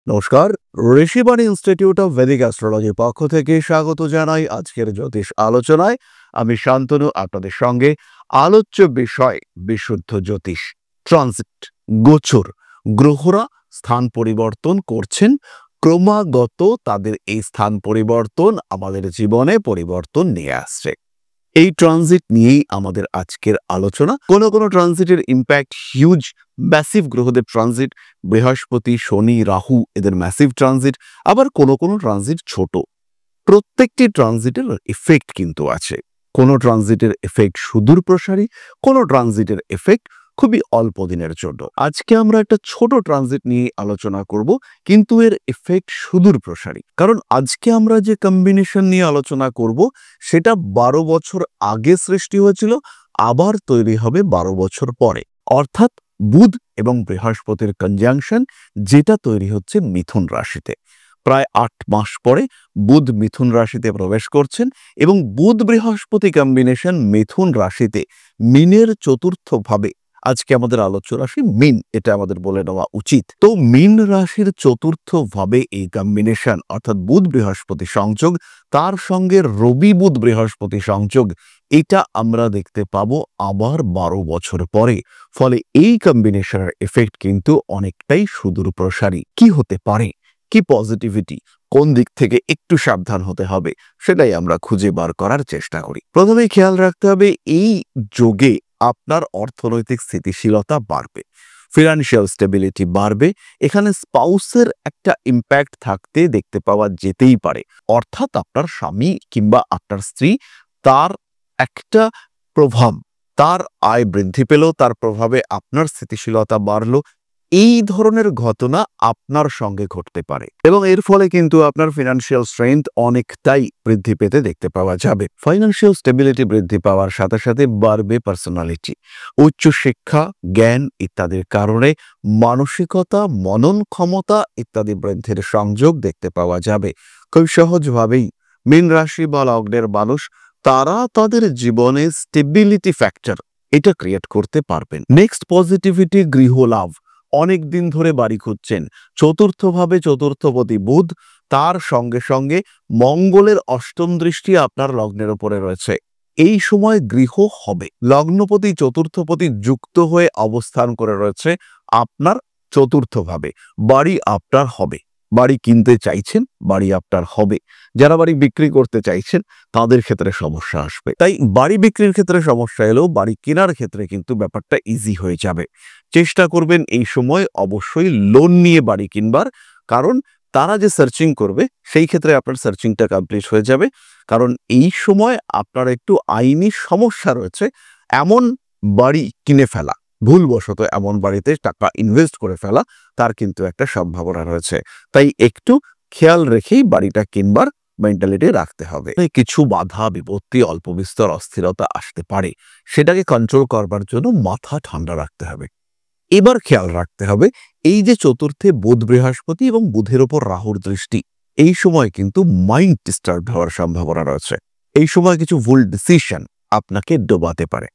নমস্কার, Rishibani institute of Vedic অ্যাস্ট্রোলজির পক্ষ থেকে স্বাগত জানাই আজকের জ্যোতিষ আলোচনায়। আমি শান্তনু, আপনাদের সঙ্গে আলোচ্য বিষয় বিশুদ্ধ জ্যোতিষ। ট্রানজিট, গোচর, গ্রহরা স্থান পরিবর্তন করছেন ক্রমাগত। তাদের এই স্থান পরিবর্তন আমাদের জীবনে পরিবর্তন নিয়ে আসছে। এই ট্রানজিট নিয়েই আমাদের আজকের আলোচনা। কোন কোন ট্রানজিটের ইম্প্যাক্ট হিউজ, ম্যাসিভ গ্রহদের ট্রানজিট, বৃহস্পতি, শনি, রাহু এদের ম্যাসিভ ট্রানজিট, আবার কোন কোন ট্রানজিট ছোট। প্রত্যেকটি ট্রানজিটের এফেক্ট কিন্তু আছে। কোন ট্রানজিটের এফেক্ট সুদূর প্রসারী, কোন ট্রানজিটের এফেক্ট খুবই অল্প দিনের জন্য। আজকে আমরা একটা ছোট ট্রানজিট নিয়ে আলোচনা করব, কিন্তু এর এফেক্ট সুদূর প্রসারী। কারণ আজকে আমরা যে কম্বিনেশন নিয়ে আলোচনা করব সেটা 12 বছর আগে সৃষ্টি হয়েছিল, আবার তৈরি হবে 12 বছর পরে। অর্থাৎ বুধ এবং বৃহস্পতির কনজাংশন, যেটা তৈরি হচ্ছে মিথুন রাশিতে। প্রায় 8 মাস পরে বুধ মিথুন রাশিতে প্রবেশ করছেন এবং বুধ বৃহস্পতি কম্বিনেশন মিথুন রাশিতে মিনের চতুর্থ ভাবে। আজকে আমাদের আলোচ্য রাশি মিন, এটা আমাদের বলে নেওয়া উচিত। তো মিন রাশির চতুর্থ ভাবে এই কম্বিনেশন, অর্থাৎ বুধ বৃহস্পতি সংযোগ, তার সঙ্গে রবি বুধ বৃহস্পতি সংযোগ, এটা আমরা দেখতে পাবো আবার 12 বছর পরে। ফলে এই কম্বিনেশনের এফেক্ট কিন্তু অনেকটাই সুদূর প্রসারী। কি হতে পারে, কি পজিটিভিটি, কোন দিক থেকে একটু সাবধান হতে হবে, সেটাই আমরা খুঁজে বার করার চেষ্টা করি। প্রথমেই খেয়াল রাখতে হবে, এই যোগে আপনার অর্থনৈতিক স্থিতিশীলতা বাড়বে, ফিনান্সিয়াল স্টেবিলিটি বাড়বে। এখানে স্পাউসের একটা ইম্প্যাক্ট থাকতে দেখতে পাওয়া যেতেই পারে। অর্থাৎ আপনার স্বামী কিংবা আপনার স্ত্রী, তার একটা প্রভাব, তার আয় বৃদ্ধি পেল, তার প্রভাবে আপনার স্থিতিশীলতা বাড়লো। এই ধরনের ঘটনা আপনার সঙ্গে ঘটতে পারে এবং এর ফলে কিন্তু আপনার ফিনান্সিয়াল স্ট্রেংথ অনেকটাই বৃদ্ধি পেতে দেখতে পাওয়া যাবে। ফাইন্যান্সিয়াল স্টেবিলিটি বৃদ্ধি পাওয়ার সাথে সাথে বাড়বে পার্সোনালিটি, উচ্চশিক্ষা, জ্ঞান ইত্যাদির কারণে মানসিকতা, মনন ক্ষমতা ইত্যাদি বৃদ্ধির সংযোগ দেখতে পাওয়া যাবে। খুব সহজভাবেই মীন রাশি বা লগ্নের মানুষ, তারা তাদের জীবনে স্টেবিলিটি ফ্যাক্টর এটা ক্রিয়েট করতে পারবেন। নেক্সট পজিটিভিটি, গৃহ লাভ। অনেক দিন ধরে বাড়ি খুঁজছেন, চতুর্থভাবে চতুর্থপতি বুধ, তার সঙ্গে সঙ্গে মঙ্গলের অষ্টম দৃষ্টি আপনার লগ্নের উপরে রয়েছে। এই সময় গৃহ হবে। লগ্নপতি চতুর্থপতি যুক্ত হয়ে অবস্থান করে রয়েছে আপনার চতুর্থভাবে। বাড়ি আপনার হবে। বাড়ি কিনতে চাইছেন, বাড়ি আপনার হবে। যারা বাড়ি বিক্রি করতে চাইছেন, তাদের ক্ষেত্রে সমস্যা আসবে। তাই বাড়ি বিক্রির ক্ষেত্রে সমস্যা এলেও বাড়ি কেনার ক্ষেত্রে কিন্তু ব্যাপারটা ইজি হয়ে যাবে। চেষ্টা করবেন এই সময় অবশ্যই লোন নিয়ে বাড়ি কিনবার, কারণ তারা যে সার্চিং করবে সেই ক্ষেত্রে আপনার সার্চিংটা কমপ্লিট হয়ে যাবে। কারণ এই সময় আপনার একটু আইনি সমস্যা রয়েছে। এমন বাড়ি কিনে ফেলা, ভুলবশত এমন বাড়িতে টাকা ইনভেস্ট করে ফেলা, তার কিন্তু একটা সম্ভাবনা রয়েছে। তাই একটু খেয়াল রেখেই বাড়িটা কিনবার মেন্টালিটি রাখতে হবে। কিছু বাধা বিপত্তি, অল্প বিস্তর অস্থিরতা আসতে পারে, সেটাকে কন্ট্রোল করবার জন্য মাথা ঠান্ডা রাখতে হবে। এবার খেয়াল রাখতে হবে, এই যে চতুর্থে বুধ বৃহস্পতি এবং বুধের ওপর রাহুর দৃষ্টি, এই সময় কিন্তু মাইন্ড ডিস্টার্ব হওয়ার সম্ভাবনা রয়েছে। এই সময় কিছু ভুল ডিসিশন আপনাকে ডোবাতে পারে।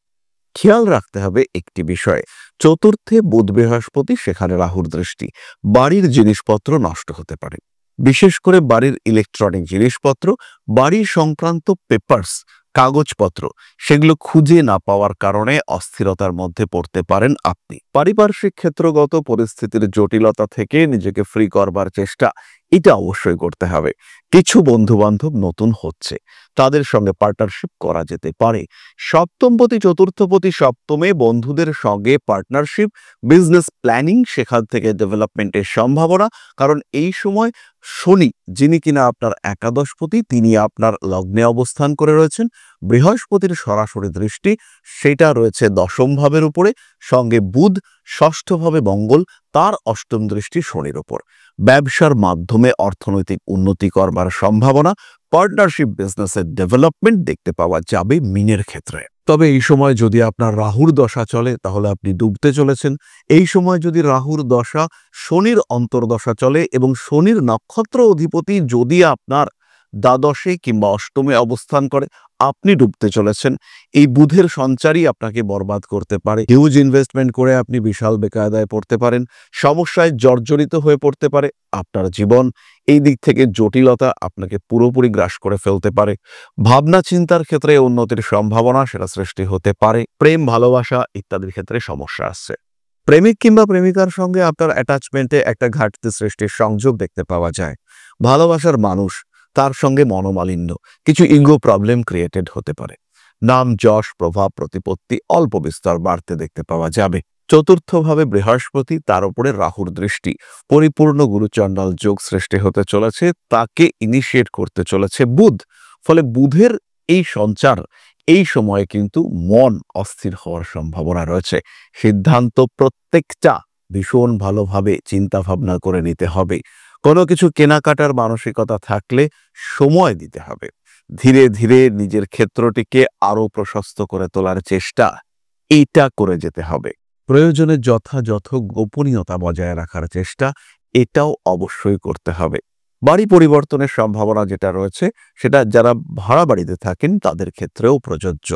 খেয়াল রাখতে হবে একটি বিষয়, চতুর্থে বুধ বৃহস্পতি, সেখানে রাহুর দৃষ্টি, বাড়ির জিনিসপত্র নষ্ট হতে পারে। বিশেষ করে বাড়ির ইলেকট্রনিক জিনিসপত্র, বাড়ি সংক্রান্ত পেপারস, কাগজপত্র, সেগুলো খুঁজে না পাওয়ার কারণে অস্থিরতার মধ্যে পড়তে পারেন আপনি। পারিপার্শ্বিক ক্ষেত্রগত পরিস্থিতির জটিলতা থেকে নিজেকে ফ্রি করবার চেষ্টা, এটা অবশ্যই করতে হবে। কিছু বন্ধু বান্ধব নতুন হচ্ছে, তাদের সঙ্গে পার্টনারশিপ করা যেতে পারে। সপ্তমপতি চতুর্থপতি সপ্তমে, বন্ধুদের সঙ্গে পার্টনারশিপ, বিজনেস প্ল্যানিং, সেখান থেকে ডেভেলপমেন্টের সম্ভাবনা। কারণ এই সময় শনি, যিনি কিনা আপনার একাদশপতি, তিনি আপনার লগ্নে অবস্থান করে রয়েছেন। বৃহস্পতির সরাসরি দৃষ্টি সেটা রয়েছে দশম ভাবের উপরে, সঙ্গে বুধ, ষষ্ঠভাবে মঙ্গল, তার অষ্টম দৃষ্টি শনির উপর। ব্যবসার মাধ্যমে অর্থনৈতিক উন্নতি করবার সম্ভাবনা, পার্টনারশিপ, বিজনেসের ডেভেলপমেন্ট দেখতে পাওয়া যাবে মিনের ক্ষেত্রে। তবে এই সময় যদি আপনার রাহুর দশা চলে, তাহলে আপনি ডুবতে চলেছেন। এই সময় যদি রাহুর দশা, শনির অন্তর্দশা চলে এবং শনির নক্ষত্র অধিপতি যদি আপনার দ্বাদশে কিংবা অষ্টমে অবস্থান করে, আপনি ডুবতে চলেছেন। এই বুধের সঞ্চারই আপনাকে বরবাদ করতে পারে। হিউজ ইনভেস্টমেন্ট করে আপনি বিশাল বেকায়দায় পড়তে পারেন, সমস্যায় জর্জরিত হয়ে পড়তে পারে আপনার জীবন। এই দিক থেকে জটিলতা আপনাকে পুরোপুরি গ্রাস করে ফেলতে পারে। ভাবনা চিন্তার ক্ষেত্রে উন্নতির সম্ভাবনা সেটা সৃষ্টি হতে পারে। প্রেম, ভালোবাসা ইত্যাদির ক্ষেত্রে সমস্যা আসছে। প্রেমিক কিংবা প্রেমিকার সঙ্গে আপনার অ্যাটাচমেন্টে একটা ঘাটতি সৃষ্টির সংযোগ দেখতে পাওয়া যায়। ভালোবাসার মানুষ, তার সঙ্গে মনোমালিন্য, কিছু ইগো প্রবলেম ক্রিয়েটেড হতে পারে। নাম, যশ, প্রভাব, প্রতিপত্তি অল্প বিস্তর বাড়তে দেখতে পাওয়া যাবে। চতুর্থভাবে বৃহস্পতি, তার উপরে রাহুর দৃষ্টি, পরিপূর্ণ গুরুচণ্ডাল যোগ সৃষ্টি হতে চলেছে। তাকে ইনিশিয়েট করতে চলেছে বুধ। ফলে বুধের এই সঞ্চার, এই সময়ে কিন্তু মন অস্থির হওয়ার সম্ভাবনা রয়েছে। সিদ্ধান্ত প্রত্যেকটা ভীষণ ভালোভাবে চিন্তা ভাবনা করে নিতে হবে। কোনো কিছু কেনাকাটার মানসিকতা থাকলে সময় দিতে হবে। ধীরে ধীরে নিজের ক্ষেত্রটিকে আরো প্রশস্ত করে তোলার চেষ্টা এইটা করে যেতে হবে। প্রয়োজনে যথাযথ গোপনীয়তা বজায় রাখার চেষ্টা এটাও অবশ্যই করতে হবে। বাড়ি পরিবর্তনের সম্ভাবনা যেটা রয়েছে সেটা যারা ভাড়া বাড়িতে থাকেন তাদের ক্ষেত্রেও প্রযোজ্য।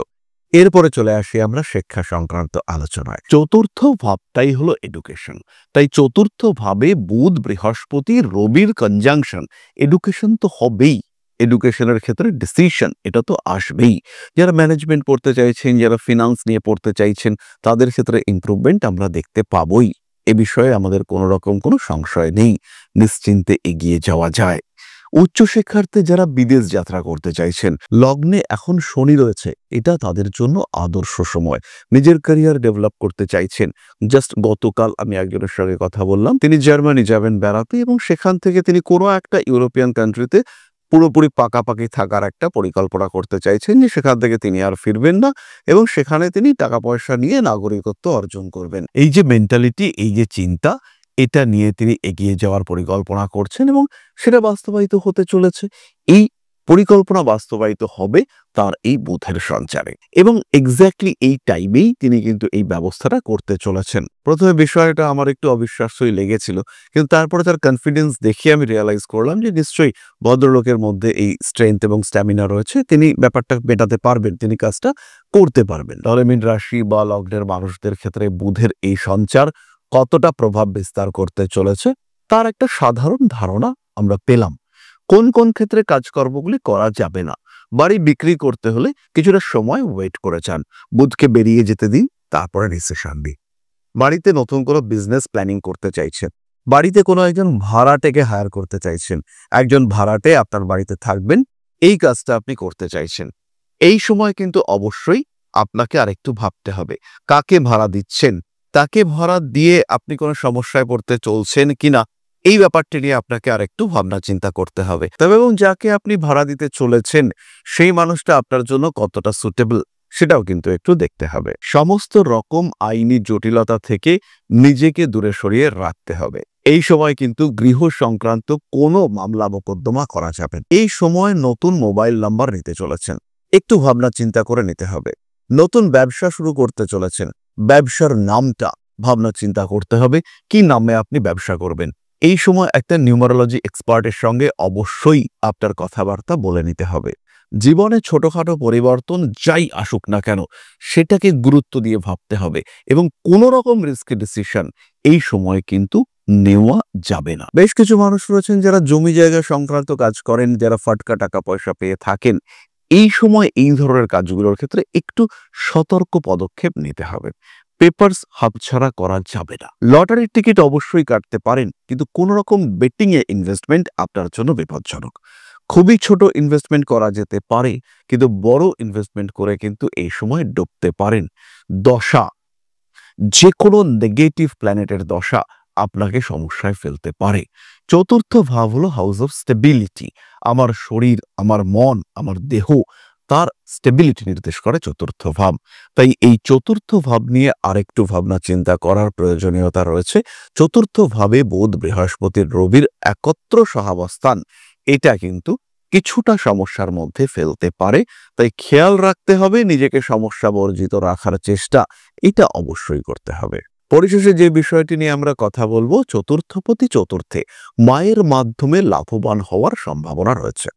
এরপরে চলে আসি আমরা শিক্ষা সংক্রান্ত আলোচনায়। চতুর্থ ভাবটাই হলো এডুকেশন। তাই চতুর্থ ভাবে বুধ, বৃহস্পতি, রবির কনজাংশন, এডুকেশন তো হবেই। এডুকেশনের ক্ষেত্রে ডিসিশন এটা তো আসবেই। যারা ম্যানেজমেন্ট পড়তে চাইছেন, যারা ফিনান্স নিয়ে পড়তে চাইছেন, তাদের ক্ষেত্রে ইমপ্রুভমেন্ট আমরা দেখতে পাবই। এ বিষয়ে আমাদের কোনো রকম কোনো সংশয় নেই, নিশ্চিন্তে এগিয়ে যাওয়া যায়। উচ্চশিক্ষার্থী যারা বিদেশ যাত্রা করতে চাইছেন, লগ্নে এখন শনি রয়েছে, এটা তাদের জন্য আদর্শ সময়। নিজের ক্যারিয়ার ডেভেলপ করতে চাইছেন। জাস্ট গতকাল আমি একজনের সঙ্গে কথা বললাম, তিনি জার্মানি যাবেন বেড়াতে এবং সেখান থেকে তিনি কোনো একটা ইউরোপিয়ান কান্ট্রিতে পুরোপুরি পাকাপাকি থাকার একটা পরিকল্পনা করতে চাইছেন, যে সেখান থেকে তিনি আর ফিরবেন না এবং সেখানে তিনি টাকা পয়সা নিয়ে নাগরিকত্ব অর্জন করবেন। এই যে মেন্টালিটি, এই যে চিন্তা, এটা নিয়ে তিনি এগিয়ে যাওয়ার পরিকল্পনা করছেন এবং সেটা বাস্তবায়িত হতে চলেছে। এই পরিকল্পনা বাস্তবায়িত হবে তার এই বুধের সঞ্চারে এবং এক্স্যাক্টলি এই টাইমেই তিনি কিন্তু এই ব্যবস্থাটা করতে চলেছেন। প্রথমে বিষয়টা আমার একটু অবিশ্বাস্যই লেগেছিল, কিন্তু তারপরে তার কনফিডেন্স দেখে আমি রিয়ালাইজ করলাম যে নিশ্চয়ই ভদ্রলোকের মধ্যে এই স্ট্রেংথ এবং স্ট্যামিনা রয়েছে, তিনি ব্যাপারটা মেটাতে পারবেন, তিনি কাজটা করতে পারবেন। তাহলে মীন রাশি বা লগ্নের মানুষদের ক্ষেত্রে বুধের এই সঞ্চার কতটা প্রভাব বিস্তার করতে চলেছে তার একটা সাধারণ ধারণা আমরা পেলাম। কোন কোন ক্ষেত্রে কাজকর্মগুলি করা যাবে না। বাড়ি বিক্রি করতে হলে কিছুটা সময় ওয়েট করে চান, বুধকে বেরিয়ে যেতে দিন, তারপরে ডিসিশন দিন। বাড়িতে নতুন কোনো বিজনেস প্ল্যানিং করতে চাইছেন, বাড়িতে কোনো একজন ভাড়াটেকে হায়ার করতে চাইছেন, একজন ভাড়াটে আপনার বাড়িতে থাকবেন, এই কাজটা আপনি করতে চাইছেন। এই সময় কিন্তু অবশ্যই আপনাকে আরেকটু ভাবতে হবে কাকে ভাড়া দিচ্ছেন, তাকে ভাড়া দিয়ে আপনি কোনো সমস্যায় পড়তে চলছেন কিনা, এই ব্যাপারটি নিয়ে আপনাকে আরেকটু ভাবনা চিন্তা করতে হবে। তবে এবং যাকে আপনি ভাড়া দিতে চলেছেন সেই মানুষটা আপনার জন্য কতটা সুটেবল সেটাও কিন্তু একটু দেখতে হবে। সমস্ত রকম আইনি জটিলতা থেকে নিজেকে দূরে সরিয়ে রাখতে হবে। এই সময় কিন্তু গৃহ সংক্রান্ত কোনো মামলা মোকদ্দমা করা যাবে। এই সময় নতুন মোবাইল নাম্বার নিতে চলেছেন, একটু ভাবনা চিন্তা করে নিতে হবে। নতুন ব্যবসা শুরু করতে চলেছেন, ব্যবসার নামটা ভাবনা চিন্তা করতে হবে, কি নামে আপনি ব্যবসা করবেন। এই সময় একটা নিউমারোলজি এক্সপার্টের সঙ্গে অবশ্যই আপনার কথাবার্তা বলে নিতে হবে। জীবনে ছোটখাটো পরিবর্তন যাই আসুক না কেন সেটাকে গুরুত্ব দিয়ে ভাবতে হবে এবং কোনো রকম রিস্কি ডিসিশন এই সময় কিন্তু নেওয়া যাবে না। বেশ কিছু মানুষ রয়েছেন যারা জমি জায়গা সংক্রান্ত কাজ করেন, যারা ফাটকা টাকা পয়সা পেয়ে থাকেন, এই সময় এই ধরনের কাজগুলোর ক্ষেত্রে একটু সতর্ক পদক্ষেপ নিতে হবে। পেপারস হাতছাড়া করা যাবে না। লটারির টিকিট অবশ্যই কাটতে পারেন, কিন্তু কোন রকম বেটিং এ ইনভেস্টমেন্ট আপনার জন্য বিপজ্জনক। খুবই ছোট ইনভেস্টমেন্ট করা যেতে পারে, কিন্তু বড় ইনভেস্টমেন্ট করে কিন্তু এই সময় ডুবতে পারেন। দশা, যে কোনো নেগেটিভ প্ল্যানেটের দশা আপনাকে সমস্যায় ফেলতে পারে। চতুর্থ ভাব হলো হাউস অফ স্টেবিলিটি। আমার শরীর, আমার মন, আমার দেহ, তার স্টেবিলিটি নির্দেশ করে চতুর্থ ভাব। তাই এই চতুর্থ ভাব নিয়ে আরেকটু ভাবনা চিন্তা করার প্রয়োজনীয়তা রয়েছে। চতুর্থ ভাবে বুধ, বৃহস্পতির, রবির একত্র সহাবস্থান এটা কিন্তু কিছুটা সমস্যার মধ্যে ফেলতে পারে। তাই খেয়াল রাখতে হবে, নিজেকে সমস্যা বর্জিত রাখার চেষ্টা এটা অবশ্যই করতে হবে। পরিশেষে যে বিষয়টি নিয়ে আমরা কথা বলবো, চতুর্থপতি চতুর্থে, মায়ের মাধ্যমে লাভবান হওয়ার সম্ভাবনা রয়েছে।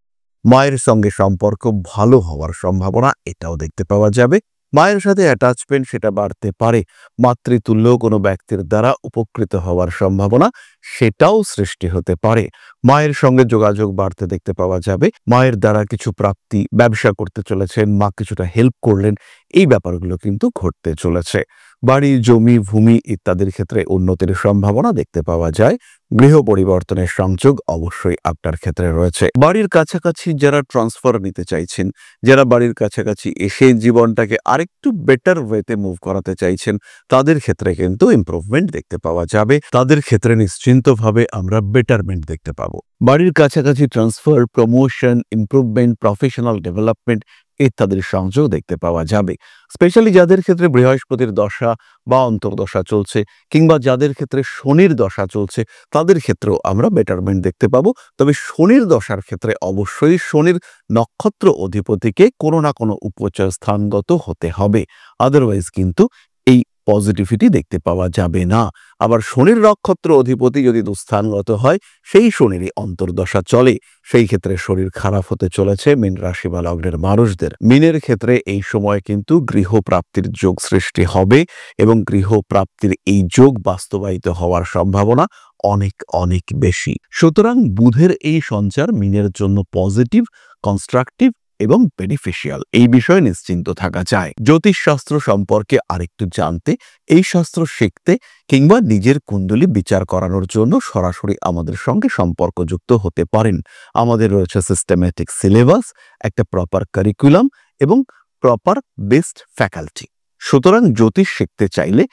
মায়ের সঙ্গে সম্পর্ক ভালো হওয়ার সম্ভাবনা এটাও দেখতে পাওয়া যাবে। মায়ের সাথে অ্যাটাচমেন্ট সেটা বাড়তে পারে। মাতৃতুল্য কোনো ব্যক্তির দ্বারা উপকৃত হওয়ার সম্ভাবনা সেটাও সৃষ্টি হতে পারে। মায়ের সঙ্গে যোগাযোগ বাড়তে দেখতে পাওয়া যাবে। মায়ের দ্বারা কিছু প্রাপ্তি, ব্যবসা করতে চলেছেন, মা কিছুটা হেল্প করলেন, এই ব্যাপারগুলো কিন্তু ঘটতে চলেছে। বাড়ি, জমি, ভূমি ইত্যাদির ক্ষেত্রে উন্নতির সম্ভাবনা দেখতে পাওয়া যায়। গৃহ পরিবর্তনের সংযোগ অবশ্যই আপনার ক্ষেত্রে রয়েছে। বাড়ির কাছাকাছি যারা ট্রান্সফার নিতে চাইছেন, যারা বাড়ির কাছাকাছি এসে জীবনটাকে আরেকটু বেটার ওয়েতে মুভ করাতে চাইছেন, তাদের ক্ষেত্রে কিন্তু ইমপ্রুভমেন্ট দেখতে পাওয়া যাবে। তাদের ক্ষেত্রে নিশ্চিন্তভাবে আমরা বেটারমেন্ট দেখতে পাবো। বাড়ির কাছাকাছি transfer, promotion, improvement, professional development ইত্যাদির সংযোগ দেখতে পাওয়া যাবে। স্পেশালি যাদের ক্ষেত্রে বৃহস্পতির দশা বা অন্তর্দশা চলছে, কিংবা যাদের ক্ষেত্রে শনির দশা চলছে, তাদের ক্ষেত্রেও আমরা বেটারমেন্ট দেখতে পাবো। তবে শনির দশার ক্ষেত্রে অবশ্যই শনির নক্ষত্র অধিপতিকে কোনো না কোনো উপচয় স্থানগত হতে হবে, আদারওয়াইজ কিন্তু এই পজিটিভিটি দেখতে পাওয়া যাবে না। আবার শনির নক্ষত্র অধিপতি যদি দুস্থানগত হয়, সেই শনিরই অন্তর্দশা চলে, সেই ক্ষেত্রে শরীর খারাপ হতে চলেছে মীন রাশি বা লগ্নের মানুষদের। মীনের ক্ষেত্রে এই সময় কিন্তু গৃহপ্রাপ্তির যোগ সৃষ্টি হবে এবং গৃহপ্রাপ্তির এই যোগ বাস্তবায়িত হওয়ার সম্ভাবনা অনেক অনেক বেশি। সুতরাং বুধের এই সঞ্চার মীনের জন্য পজিটিভ, কনস্ট্রাকটিভ এবং বেনিফিশিয়াল, এই বিষয়ে নিশ্চিন্ত থাকা যায়। জ্যোতিষশাস্ত্র সম্পর্কে আরেকটু জানতে, এই শাস্ত্র শিখতে কিংবা নিজের কুণ্ডলী বিচার করানোর জন্য সরাসরি আমাদের সঙ্গে সম্পর্কযুক্ত হতে পারেন। আমাদের রয়েছে সিস্টেমেটিক সিলেবাস, একটা প্রপার কারিকুলাম এবং প্রপার বেস্ট ফ্যাকাল্টি। সুতরাং জ্যোতিষ শিখতে চাইলে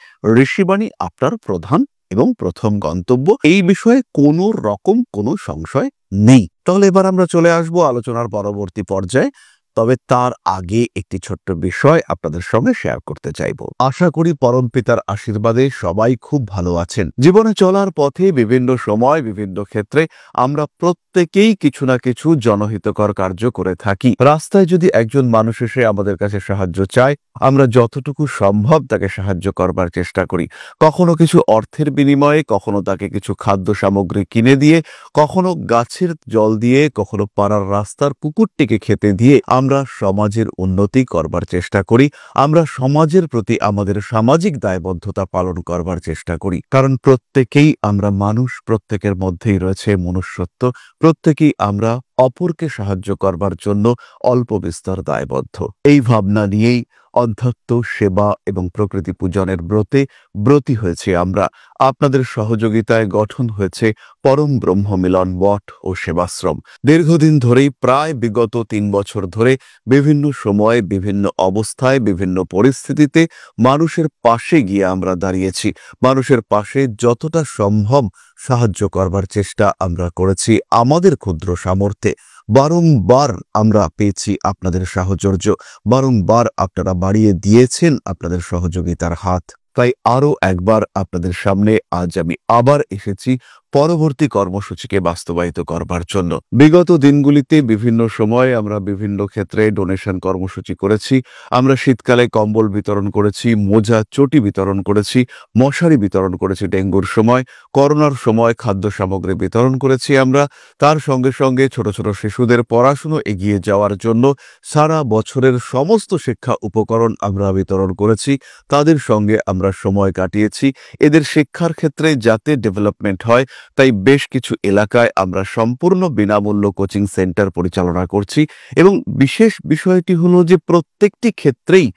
ঋষিবাণী আপনার প্রধান এবং প্রথম গন্তব্য, এই বিষয়ে কোনো রকম কোনো সংশয় নেই। তাহলে এবার আমরা চলে আসব আলোচনার পরবর্তী পর্যায়ে। তবে তার আগে একটি ছোট্ট বিষয় আপনাদের সঙ্গে শেয়ার করতে চাইব। আশা করি পরম পিতার আশীর্বাদে সবাই খুব ভালো আছেন। জীবনে চলার পথে বিভিন্ন সময় বিভিন্ন ক্ষেত্রে আমরা প্রত্যেকেই কিছু না কিছু জনহিতকর কার্য করে থাকি। রাস্তায় যদি একজন মানুষ এসে আমাদের কাছে সাহায্য চায়, আমরা যতটুকু সম্ভব তাকে সাহায্য করবার চেষ্টা করি। কখনো কিছু অর্থের বিনিময়ে, কখনো তাকে কিছু খাদ্য সামগ্রী কিনে দিয়ে, কখনো গাছের জল দিয়ে, কখনো পাড়ার রাস্তার কুকুরটিকে খেতে দিয়ে আমরা সমাজের উন্নতি করবার চেষ্টা করি। আমরা সমাজের প্রতি আমাদের সামাজিক দায়বদ্ধতা পালন করবার চেষ্টা করি। কারণ প্রত্যেকেই আমরা মানুষ, প্রত্যেকের মধ্যেই রয়েছে মনুষ্যত্ব, প্রত্যেকেই আমরা অপরকে সাহায্য করবার জন্য অল্প বিস্তর দায়বদ্ধ। এই ভাবনা নিয়েই অধ্যাত্ম, সেবা এবং প্রকৃতি পূজনের ব্রতী হয়েছে আমরা। আপনাদের সহযোগিতায় গঠন হয়েছে পরম ব্রহ্ম মিলন মঠ ও সেবাশ্রম। দীর্ঘদিন ধরেই, প্রায় বিগত 3 বছর ধরে বিভিন্ন সময়ে, বিভিন্ন অবস্থায়, বিভিন্ন পরিস্থিতিতে মানুষের পাশে গিয়ে আমরা দাঁড়িয়েছি। মানুষের পাশে যতটা সম্ভব সাহায্য করবার চেষ্টা আমরা করেছি আমাদের ক্ষুদ্র সামর্থ্যে। বারংবার আমরা পেয়েছি আপনাদের সাহচর্য, বারংবার আপনারা বাড়িয়ে দিয়েছেন আপনাদের সহযোগিতার হাত। তাই আরও একবার আপনাদের সামনে আজ আমি আবার এসেছি পরবর্তী কর্মসূচিকে বাস্তবায়িত করবার জন্য। বিগত দিনগুলিতে বিভিন্ন সময়ে আমরা বিভিন্ন ক্ষেত্রে ডোনেশন কর্মসূচি করেছি। আমরা শীতকালে কম্বল বিতরণ করেছি, মোজা, চটি বিতরণ করেছি, মশারি বিতরণ করেছি ডেঙ্গুর সময়, করোনার সময় খাদ্য সামগ্রী বিতরণ করেছি আমরা। তার সঙ্গে সঙ্গে ছোট ছোট শিশুদের পড়াশুনো এগিয়ে যাওয়ার জন্য সারা বছরের সমস্ত শিক্ষা উপকরণ আমরা বিতরণ করেছি। তাদের সঙ্গে আমরা সময় কাটিয়েছি। এদের শিক্ষার ক্ষেত্রে যাতে ডেভেলপমেন্ট হয়, তাই বেশ কিছু এলাকায় আমরা সম্পূর্ণ বিনামূল্য কোচিং সেন্টার পরিচালনা করছি। এবং বিশেষ বিষয়টি হলো যে প্রত্যেকটি ক্ষেত্রেই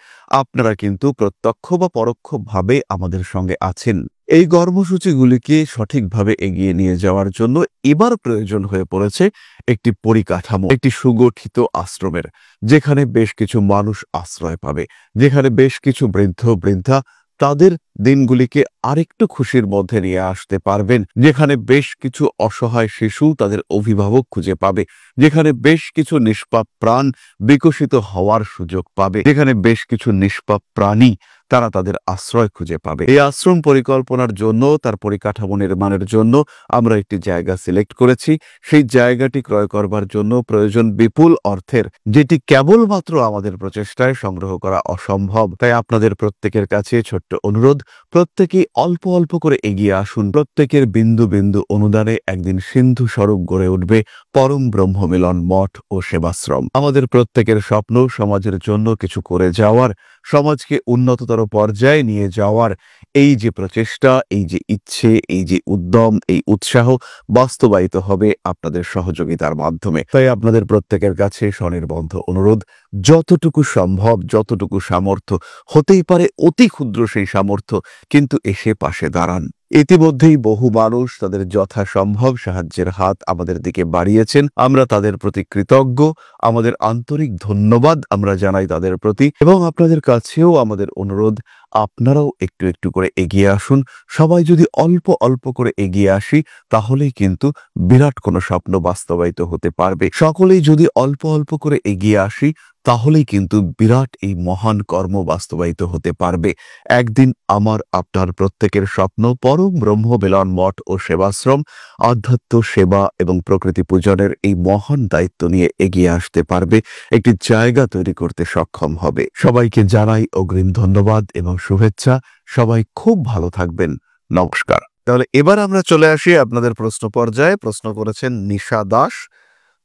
আপনারা কিন্তু প্রত্যক্ষ বা পরোক্ষভাবে আমাদের সঙ্গে আছেন। এই কর্মসূচিগুলিকে সঠিকভাবে এগিয়ে নিয়ে যাওয়ার জন্য এবার প্রয়োজন হয়ে পড়েছে একটি পরিকাঠামো, একটি সুগঠিত আশ্রমের, যেখানে বেশ কিছু মানুষ আশ্রয় পাবে, যেখানে বেশ কিছু বৃদ্ধ বৃদ্ধা তাদের দিনগুলিকে আরেকটু খুশির মধ্যে নিয়ে আসতে পারবেন, যেখানে বেশ কিছু অসহায় শিশু তাদের অভিভাবক খুঁজে পাবে, যেখানে বেশ কিছু নিষ্পাপ প্রাণ বিকশিত হওয়ার সুযোগ পাবে, যেখানে বেশ কিছু নিষ্পাপ প্রাণী তারা তাদের আশ্রয় খুঁজে পাবে। এই আশ্রম পরিকল্পনার জন্য, তার পরিকাঠামো নির্মাণের জন্য আমরা একটি জায়গা সিলেক্ট করেছি। সেই জায়গাটি ক্রয় করবার জন্য প্রয়োজন বিপুল অর্থের, যেটি কেবলমাত্র আমাদের প্রচেষ্টায় সংগ্রহ করা অসম্ভব। তাই আপনাদের প্রত্যেকের কাছে ছোট্ট অনুরোধ, প্রত্যেকেই অল্প অল্প করে এগিয়ে আসুন। প্রত্যেকের বিন্দু বিন্দু অনুদানে একদিন সিন্ধু স্বরূপ গড়ে উঠবে পরম ব্রহ্মমিলন মঠ ও সেবাশ্রম। আমাদের প্রত্যেকের স্বপ্ন সমাজের জন্য কিছু করে যাওয়ার, সমাজকে উন্নততর পর্যায়ে নিয়ে যাওয়ার এই যে প্রচেষ্টা, এই যে ইচ্ছে, এই যে উদ্যম, এই উৎসাহ বাস্তবায়িত হবে আপনাদের সহযোগিতার মাধ্যমে। তাই আপনাদের প্রত্যেকের কাছে স্বনির্বন্ধ অনুরোধ, যতটুকু সম্ভব, যতটুকু সামর্থ্য, হতেই পারে অতি ক্ষুদ্র সেই সামর্থ্য, কিন্তু এসে পাশে দাঁড়ান। ইতিমধ্যেই বহু মানুষ তাদের যথাসম্ভব সাহায্যের হাত আমাদের দিকে বাড়িয়েছেন। আমরা তাদের প্রতি কৃতজ্ঞ। আমাদের আন্তরিক ধন্যবাদ আমরা জানাই তাদের প্রতি, এবং আপনাদের কাছেও আমাদের অনুরোধ, আপনারাও একটু একটু করে এগিয়ে আসুন। সবাই যদি অল্প অল্প করে এগিয়ে আসি, তাহলেই কিন্তু বিরাট কোনো স্বপ্ন বাস্তবায়িত হতে পারবে। সকলেই যদি অল্প অল্প করে এগিয়ে আসি, তাহলেই কিন্তু বিরাট এই মহান কর্ম বাস্তবায়িত হতে পারবে। একদিন আমার আপনার প্রত্যেকের স্বপ্ন পরম ব্রহ্মমিলন মঠ ও সেবাশ্রম আধ্যাত্ম সেবা এবং প্রকৃতি পূজনের এই মহান দায়িত্ব নিয়ে এগিয়ে আসতে পারবে, একটি জায়গা তৈরি করতে সক্ষম হবে। সবাইকে জানাই অগ্রিম ধন্যবাদ এবং শুভেচ্ছা। সবাই খুব ভালো থাকবেন। নমস্কার। তাহলে এবার আমরা চলে আসি আপনাদের প্রশ্ন পর্যায়ে। প্রশ্ন করেছেন নিশা দাস,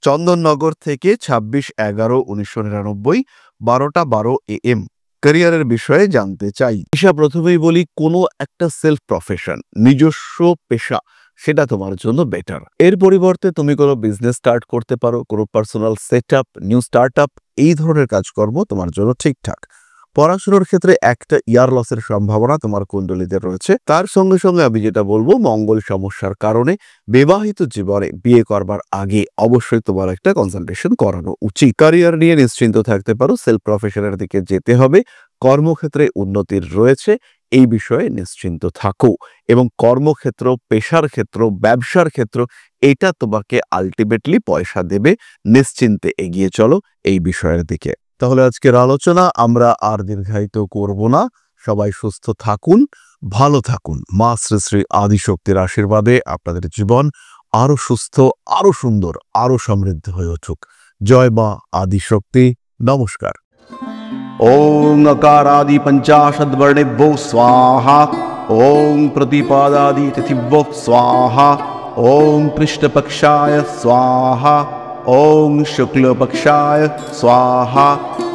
চন্দননগর থেকে 26/11/1999, 12:12 AM। ক্যারিয়ারের বিষয়ে জানতে চাই। নিশা, প্রথমেই বলি, কোনো একটা সেলফ প্রফেশন, নিজস্ব পেশা, সেটা তোমার জন্য বেটার। এর পরিবর্তে তুমি কোনো বিজনেস স্টার্ট করতে পারো, কোনো personal set up, new start up, এই ধরনের কাজকর্ম তোমার জন্য ঠিকঠাক। পড়াশোনার ক্ষেত্রে একটা ইয়ার লসের সম্ভাবনা তোমার কুণ্ডলীতে রয়েছে। তার সঙ্গে সঙ্গে আমি যেটা বলবো, মঙ্গল সমস্যার কারণে বিবাহিত জীবনে বিয়ে করবার আগে অবশ্যই তোমার একটা কনসালটেশন করানো উচিত। ক্যারিয়ার নিয়ে নিশ্চিন্ত থাকতে পারো, সেলফ প্রফেশনের দিকে যেতে হবে, কর্মক্ষেত্রে উন্নতির রয়েছে, এই বিষয়ে নিশ্চিন্ত থাকো। এবং কর্মক্ষেত্র, পেশার ক্ষেত্র, ব্যবসার ক্ষেত্র, এটা তোমাকে আলটিমেটলি পয়সা দেবে। নিশ্চিন্তে এগিয়ে চলো এই বিষয়ের দিকে। তাহলে আজকের আলোচনা আমরা আর দীর্ঘায়িত করব না। সবাই সুস্থ থাকুন, ভালো থাকুন। মা শ্রী শ্রী আদিশক্তির আশীর্বাদে আপনাদের জীবন আরো সুস্থ, আরো সুন্দর, আরো সমৃদ্ধ হয়ে উঠুক। জয় মা আদিশক্তি। নমস্কার। ओं अकारादि पंचाशद्वर्णेभ्यो स्वाहा। ओं प्रतिपादादि तिथिभ्यो स्वाहा। ओं पृष्ठपक्षाय स्वाहा। ओं शुक्लपक्षाय स्वाहा।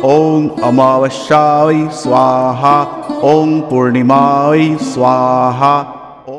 ओं अमावस्याय स्वाहा। ओं पूर्णिमाय स्वाहा।